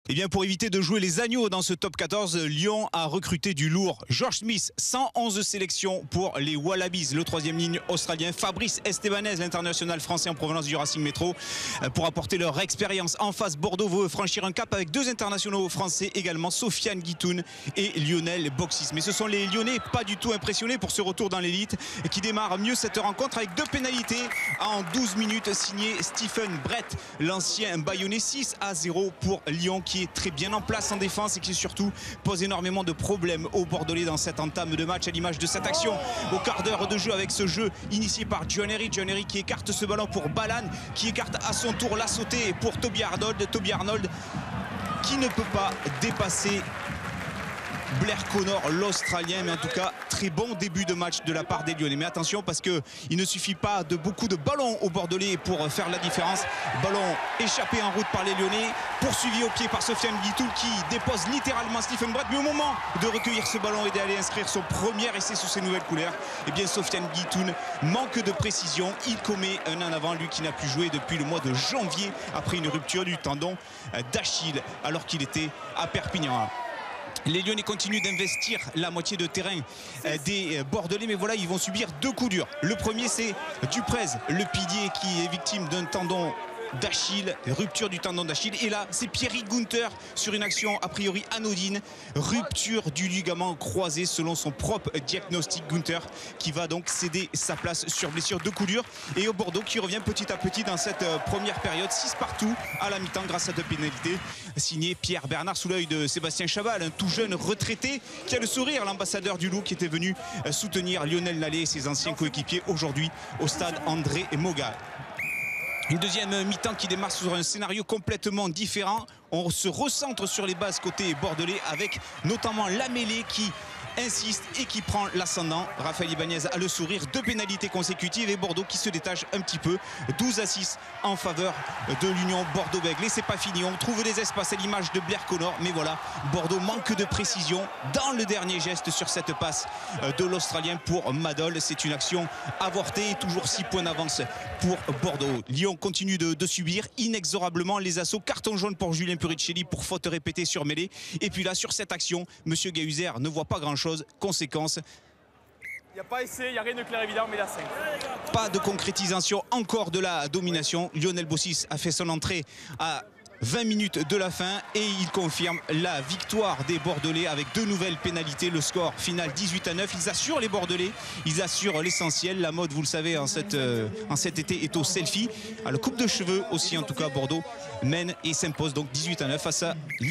Eh bien, pour éviter de jouer les agneaux dans ce top 14, Lyon a recruté du lourd. George Smith, 111 sélections pour les Wallabies. Le troisième ligne australien, Fabrice Estebanez, l'international français en provenance du Racing Métro, pour apporter leur expérience. En face, Bordeaux veut franchir un cap avec deux internationaux français également, Sofiane Guitoun et Lionel Boxis. Mais ce sont les Lyonnais pas du tout impressionnés pour ce retour dans l'élite qui démarre mieux cette rencontre avec deux pénalités en 12 minutes signé Stephen Brett, l'ancien Bayonnais. 6-0 pour Lyon qui est très bien en place en défense et qui surtout pose énormément de problèmes aux Bordelais dans cette entame de match, à l'image de cette action au quart d'heure de jeu avec ce jeu initié par John Henry qui écarte ce ballon pour Balan, qui écarte à son tour la sautée pour Toby Arnold qui ne peut pas dépasser Blair Connor, l'Australien. Mais en tout cas, très bon début de match de la part des Lyonnais. Mais attention, parce qu'il ne suffit pas de beaucoup de ballons aux Bordelais pour faire la différence. Ballon échappé en route par les Lyonnais, poursuivi au pied par Sofiane Guitoun qui dépose littéralement Stephen Brett. Mais au moment de recueillir ce ballon et d'aller inscrire son premier essai sous ses nouvelles couleurs, eh bien Sofiane Guitoun manque de précision. Il commet un en avant, lui qui n'a plus joué depuis le mois de janvier après une rupture du tendon d'Achille alors qu'il était à Perpignan. Les Lyonnais continuent d'investir la moitié de terrain des Bordelais, mais voilà, ils vont subir deux coups durs. Le premier, c'est Duprez, le pilier qui est victime d'un tendon d'Achille, rupture du tendon d'Achille. Et là, c'est Pierrick Gunther sur une action a priori anodine, rupture du ligament croisé selon son propre diagnostic. Gunther qui va donc céder sa place sur blessure, de coups durs. Et au Bordeaux qui revient petit à petit dans cette première période, 6 partout à la mi-temps grâce à deux pénalités. Signé Pierre Bernard sous l'œil de Sébastien Chaval, un tout jeune retraité qui a le sourire, l'ambassadeur du Loup qui était venu soutenir Lionel Nallet et ses anciens coéquipiers aujourd'hui au stade André Moga. Une deuxième mi-temps qui démarre sur un scénario complètement différent. On se recentre sur les bases côté bordelais avec notamment la mêlée qui insiste et qui prend l'ascendant. Raphaël Ibanez a le sourire, deux pénalités consécutives et Bordeaux qui se détache un petit peu. 12-6 en faveur de l'Union Bordeaux-Bègles. Et c'est pas fini, on trouve des espaces à l'image de Blair Connor, mais voilà, Bordeaux manque de précision dans le dernier geste sur cette passe de l'Australien pour Madol. C'est une action avortée, toujours 6 points d'avance pour Bordeaux. Lyon continue de subir inexorablement les assauts. Carton jaune pour Julien Puricelli pour faute répétée sur mêlée. Et puis là, sur cette action, monsieur Gahuzer ne voit pas grand-chose. Conséquence, il n'y a pas essai, il n'y a rien de clair évident, mais il y a 5. Pas de concrétisation encore de la domination. Lionel Boxis a fait son entrée à 20 minutes de la fin et il confirme la victoire des Bordelais avec deux nouvelles pénalités. Le score final 18-9. Ils assurent les Bordelais, ils assurent l'essentiel. La mode, vous le savez, en cet été est au selfie. À la coupe de cheveux aussi, en tout cas, Bordeaux mène et s'impose donc 18-9 face à Lyon.